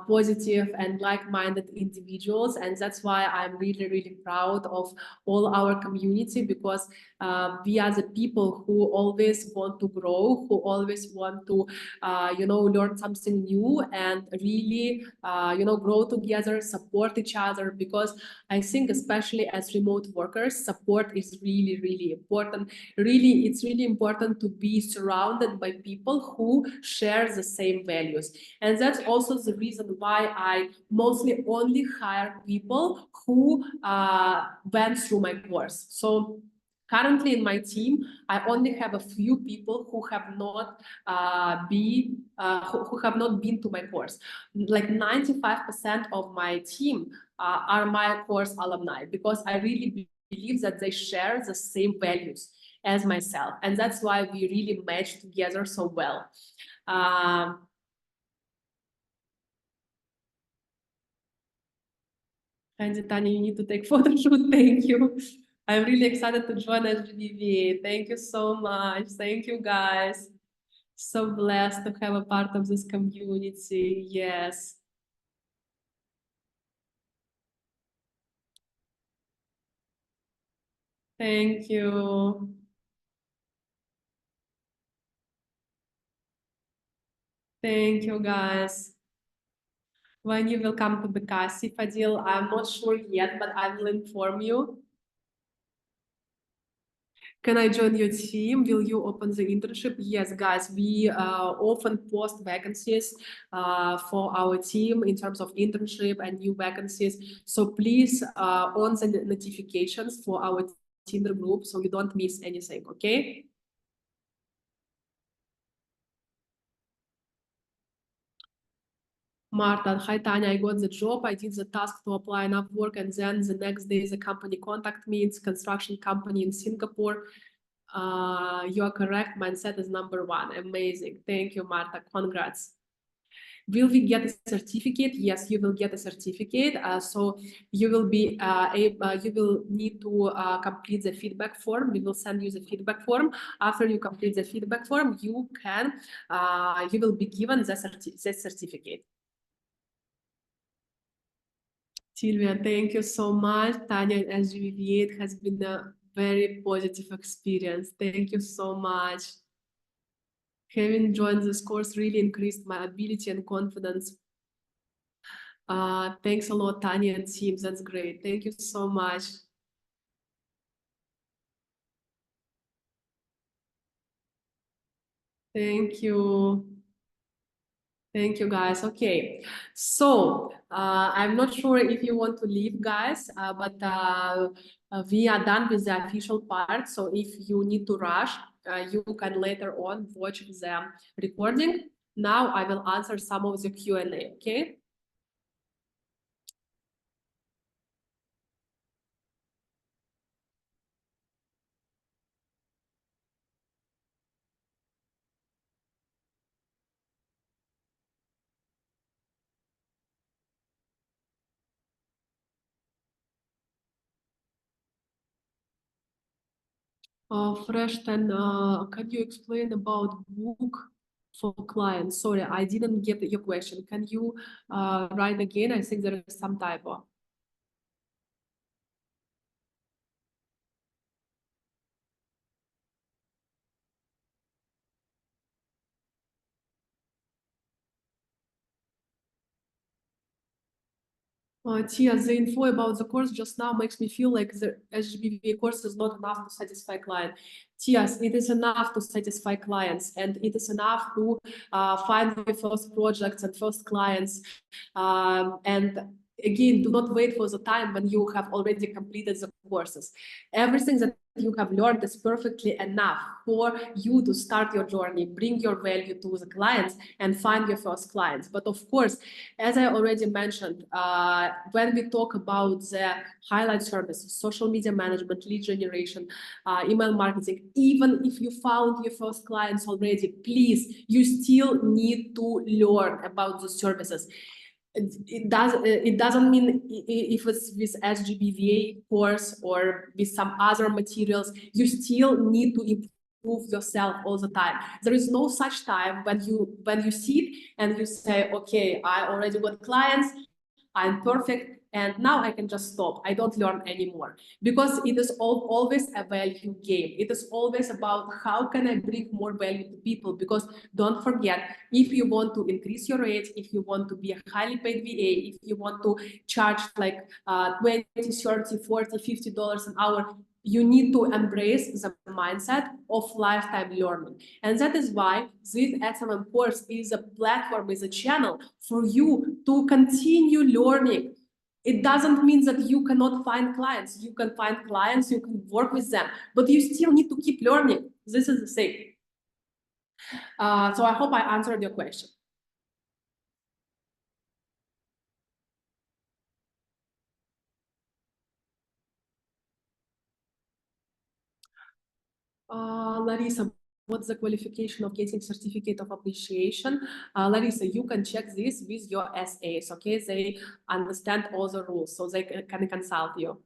S1: positive and like-minded individuals. And that's why I'm really, really proud of all our community because we are the people who always want to grow, who always want to, learn something new and really, grow together, support each other because I think especially as remote workers, support is really, really important. Really, it's really important to be surrounded by people who share the same values. And that's also the reason why I mostly only hire people who went through my course. So currently in my team, I only have a few people who have not who have not been to my course. Like 95% of my team are my course alumni because I really believe that they share the same values as myself, and that's why we really match together so well. And Tanya, you need to take photo shoot. Thank you. I'm really excited to join SGDVA. Thank you so much. Thank you, guys. So blessed to have a part of this community. Yes. Thank you. Thank you, guys. When you will come to Bekasi, Fadil, I'm not sure yet, but I will inform you. Can I join your team? Will you open the internship? Yes, guys, we often post vacancies for our team in terms of internship and new vacancies. So please on the notifications for our Tinder group so you don't miss anything, okay? Marta, hi Tanya, I got the job. I did the task to apply enough work, and then the next day the company contacted me. It's a construction company in Singapore. You are correct. Mindset is number one. Amazing. Thank you, Marta. Congrats. Will we get a certificate? Yes, you will get a certificate. So you will be you will need to complete the feedback form. We will send you the feedback form. After you complete the feedback form, you will be given the certificate. Silvia, thank you so much. Tanya and SGVV, it has been a very positive experience. Thank you so much. Having joined this course really increased my ability and confidence. Thanks a lot, Tanya and team. That's great. Thank you so much. Thank you. Thank you, guys. Okay, so I'm not sure if you want to leave, guys, but we are done with the official part. So if you need to rush, you can later on watch the recording. Now I will answer some of the Q&A, okay? Fresh, then can you explain about book for clients? Sorry, I didn't get your question. Can you write again? I think there is some typo. Tia, the info about the course just now makes me feel like the SGBV course is not enough to satisfy client. Tia, it is enough to satisfy clients, and it is enough to find the first projects and first clients. And again, do not wait for the time when you have already completed the courses. Everything that you have learned is perfectly enough for you to start your journey, bring your value to the clients, and find your first clients. But of course, as I already mentioned, when we talk about the highlight services, social media management, lead generation, email marketing, even if you found your first clients already, please, you still need to learn about the services. It doesn't mean if it's with SGBVA course or with some other materials, you still need to improve yourself all the time. There is no such time when you sit and you say, okay, I already got clients, I'm perfect, and now I can just stop. I don't learn anymore, because it is always a value game. It is always about how can I bring more value to people, because don't forget, if you want to increase your rates, if you want to be a highly paid VA, if you want to charge like 20, 30, 40, $50 an hour, you need to embrace the mindset of lifetime learning. And that is why this SMM course is a platform, is a channel for you to continue learning. It doesn't mean that you cannot find clients. You can find clients, you can work with them, but you still need to keep learning. This is the same. So I hope I answered your question. Larissa, what's the qualification of getting certificate of appreciation? Larissa, you can check this with your SAs, okay? They understand all the rules, so they can consult you.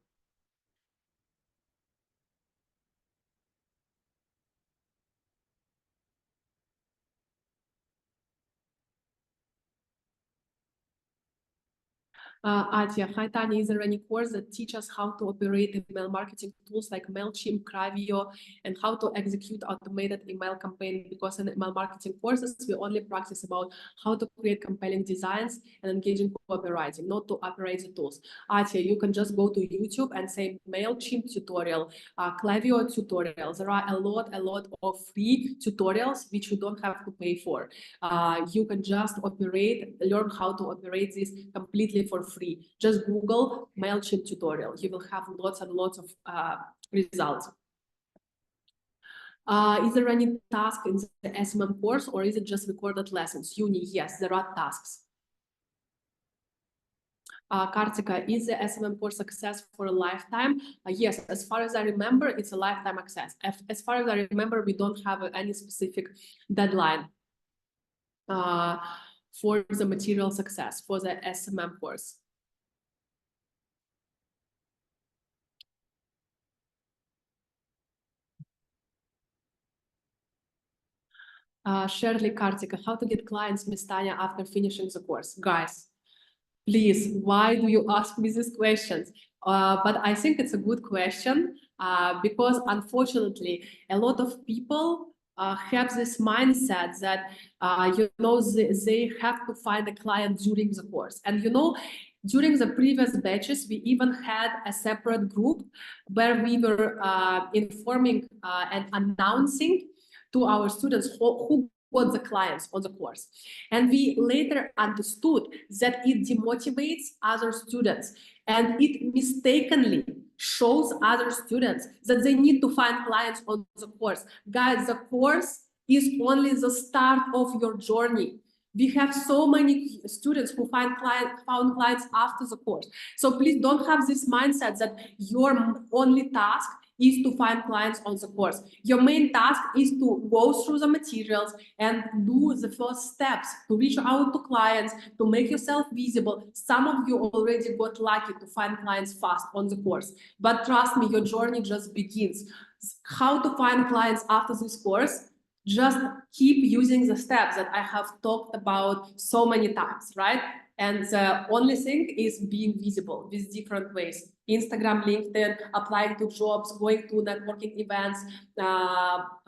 S1: Atia, hi Tanya, is there any course that teaches how to operate email marketing tools like MailChimp, Klaviyo, and how to execute automated email campaign? Because in email marketing courses, we only practice about how to create compelling designs and engaging copywriting, not to operate the tools. Atia, you can just go to YouTube and say MailChimp tutorial, Klaviyo tutorial. There are a lot of free tutorials which you don't have to pay for. You can just learn how to operate this completely for free. Just Google MailChimp tutorial. You will have lots and lots of results. Is there any task in the SMM course, or is it just recorded lessons? Uni, yes, there are tasks. Kartika, is the SMM course success for a lifetime? Yes, as far as I remember, it's a lifetime access. As far as I remember, we don't have any specific deadline for the material success for the SMM course. Shirley, Kartika, how to get clients, Miss Tanya, after finishing the course? Guys, please, why do you ask me these questions? But I think it's a good question because unfortunately, a lot of people have this mindset that, they have to find a client during the course. And, during the previous batches, we even had a separate group where we were informing and announcing to our students who got the clients on the course. And we later understood that it demotivates other students and it mistakenly shows other students that they need to find clients on the course. Guys, the course is only the start of your journey. We have so many students who found clients after the course. So please don't have this mindset that your only task is to find clients on the course. Your main task is to go through the materials and do the first steps to reach out to clients, to make yourself visible. Some of you already got lucky to find clients fast on the course, but trust me, your journey just begins. How to find clients after this course? Just keep using the steps that I have talked about so many times, right? And the only thing is being visible with different ways. Instagram, LinkedIn, applying to jobs, going to networking events,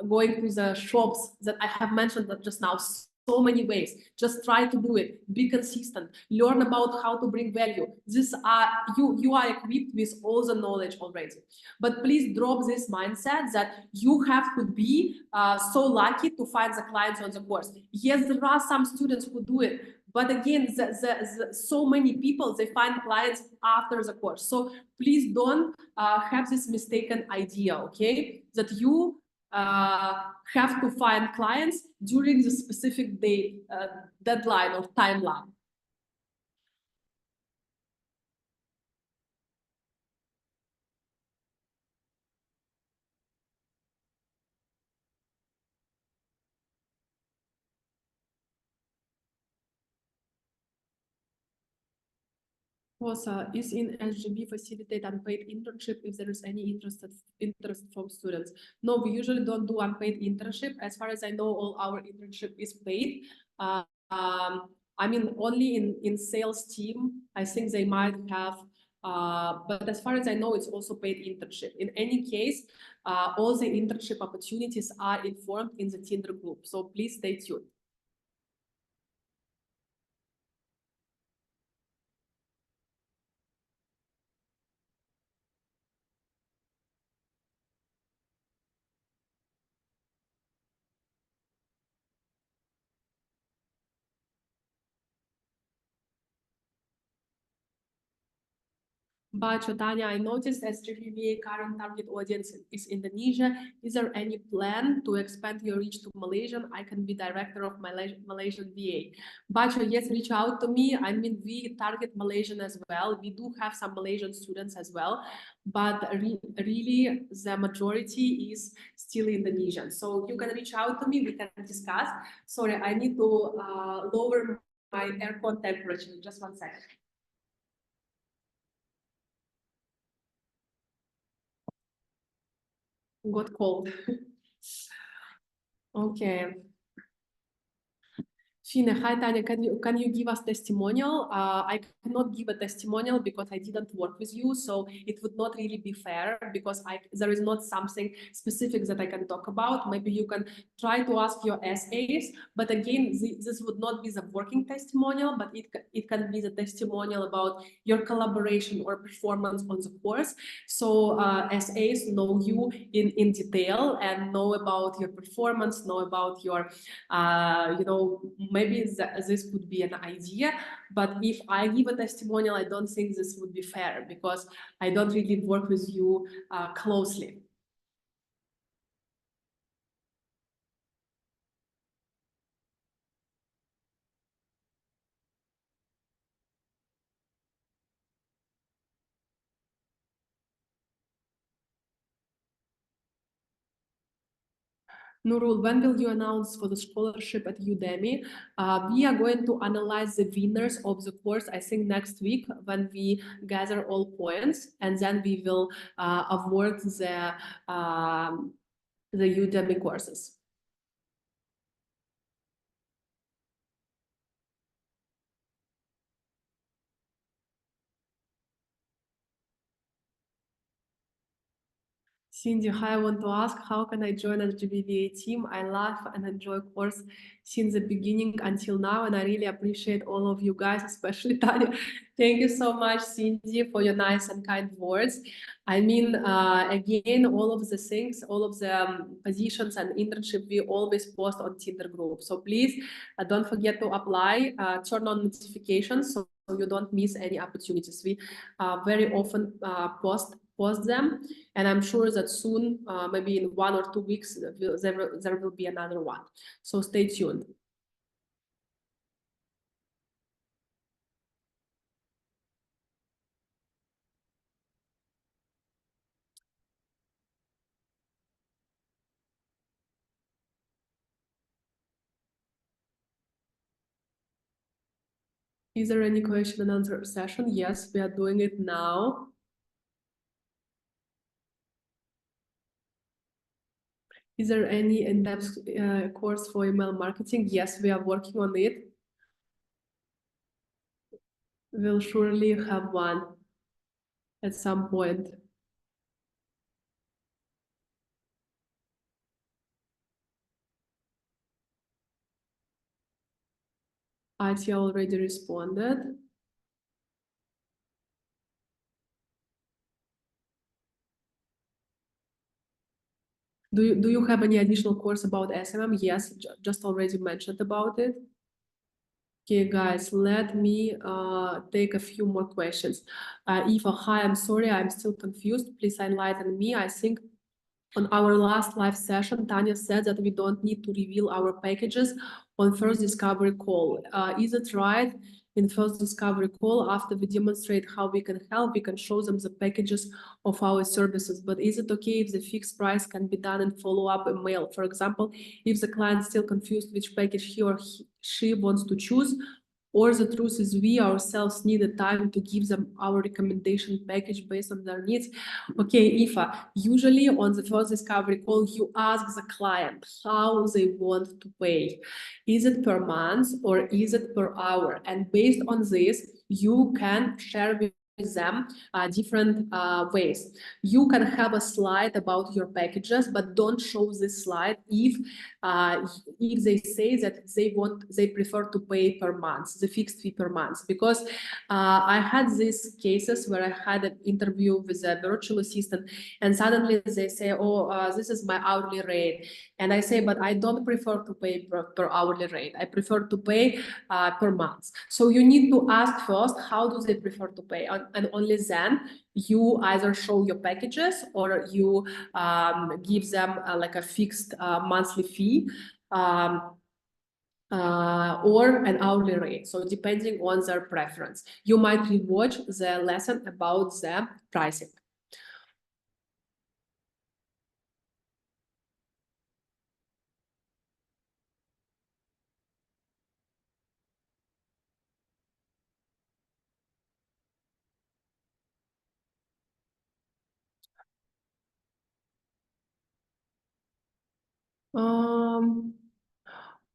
S1: going to the shops that I have mentioned just now. So many ways. Just try to do it. Be consistent. Learn about how to bring value. You are equipped with all the knowledge already. But please drop this mindset that you have to be so lucky to find the clients on the course. Yes, there are some students who do it, but again, so many people, they find clients after the course. So please don't have this mistaken idea, okay? That you have to find clients during the specific day deadline or timeline. Also, is in SGB facilitate unpaid internship if there is any interest from students? No, we usually don't do unpaid internship. As far as I know, all our internship is paid. I mean, only in sales team, I think they might have, but as far as I know, it's also paid internship. In any case, all the internship opportunities are informed in the Tinder group. So please stay tuned. But Tanya, I noticed as GVA current target audience is Indonesia. Is there any plan to expand your reach to Malaysian? I can be director of Malaysian VA. But yes, reach out to me. I mean, we target Malaysian as well. We do have some Malaysian students as well, but really the majority is still Indonesian. So you can reach out to me. We can discuss. Sorry, I need to lower my aircon temperature. Just 1 second. Got cold. Okay. Fine, hi Tanya, can you give us testimonial? I cannot give a testimonial because I didn't work with you, so it would not really be fair because there is not something specific that I can talk about. Maybe you can try to ask your SAs, but again, this would not be the working testimonial, but it can be the testimonial about your collaboration or performance on the course. So SAs know you in detail and know about your performance, know about your maybe this could be an idea, but if I give a testimonial, I don't think this would be fair because I don't really work with you closely. Nurul, when will you announce for the scholarship at Udemy? We are going to analyze the winners of the course, I think next week when we gather all points, and then we will award the Udemy courses. Cindy, hi, I want to ask, how can I join SGBVA team? I love and enjoy course since the beginning until now, and I really appreciate all of you guys, especially Tanya. Thank you so much, Cindy, for your nice and kind words. I mean, again, all of the things, all of the positions and internship, we always post on Tinder group. So please don't forget to apply, turn on notifications so you don't miss any opportunities. We very often post them, and I'm sure that soon, maybe in 1 or 2 weeks, there will be another one. So stay tuned. Is there any question and answer session? Yes, we are doing it now. Is there any in-depth course for email marketing? Yes, we are working on it. We'll surely have one at some point. Atia already responded. Do you have any additional course about SMM? Yes, just already mentioned about it. Okay, guys, let me take a few more questions. Eva, hi, I'm sorry, I'm still confused. Please enlighten me. I think on our last live session, Tanya said that we don't need to reveal our packages on first discovery call. Is it right? In first discovery call, after we demonstrate how we can help, we can show them the packages of our services. But is it okay if the fixed price can be done in follow-up email? For example, if the client is still confused which package he or she wants to choose, or the truth is we ourselves need the time to give them our recommendation package based on their needs. Okay, Ifa, usually on the first discovery call, you ask the client how they want to pay. Is it per month or is it per hour? And based on this, you can share with them different ways. You can have a slide about your packages, but don't show this slide if they say that they prefer to pay per month, the fixed fee per month. Because I had these cases where I had an interview with a virtual assistant, and suddenly they say, "Oh, this is my hourly rate," and I say, "But I don't prefer to pay per hourly rate. I prefer to pay per month." So you need to ask first, how do they prefer to pay, and only then you either show your packages or you give them like a fixed monthly fee or an hourly rate. So depending on their preference, you might rewatch the lesson about the pricing.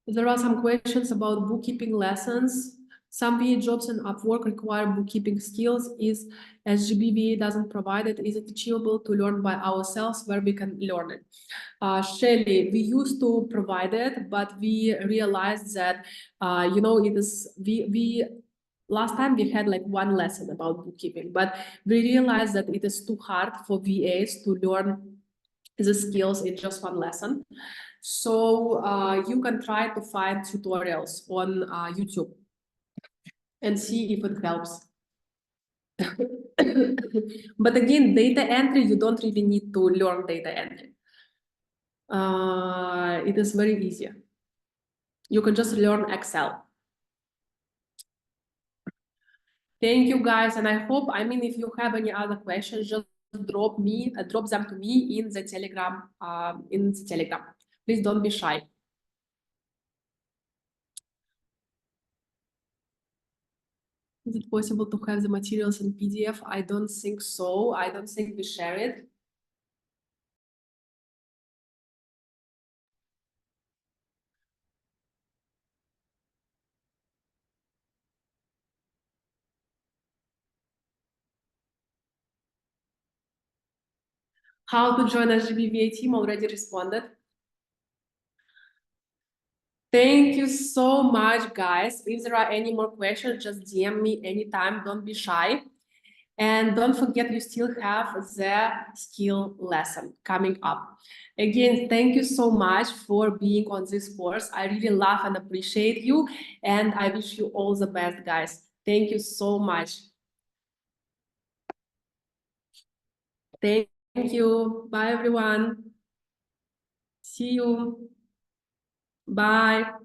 S1: There are some questions about bookkeeping lessons. Some VA jobs in Upwork require bookkeeping skills. Is SGBVA doesn't provide it? Is it achievable to learn by ourselves where we can learn it? Shelly, we used to provide it, but we realized that, it is, we last time we had like one lesson about bookkeeping, but we realized that it is too hard for VAs to learn the skills in just one lesson. So you can try to find tutorials on YouTube and see if it helps. But again, data entry, you don't really need to learn data entry. It is very easy. You can just learn Excel. Thank you, guys, and I hope, if you have any other questions, just drop them to me in the Telegram. Please don't be shy. Is it possible to have the materials in PDF? I don't think so. I don't think we share it. How to join SGBVA team already responded. Thank you so much, guys. If there are any more questions, just DM me anytime. Don't be shy. And don't forget, you still have the skill lesson coming up. Again, thank you so much for being on this course. I really love and appreciate you. And I wish you all the best, guys. Thank you so much. Thank you. Bye, everyone. See you. Bye.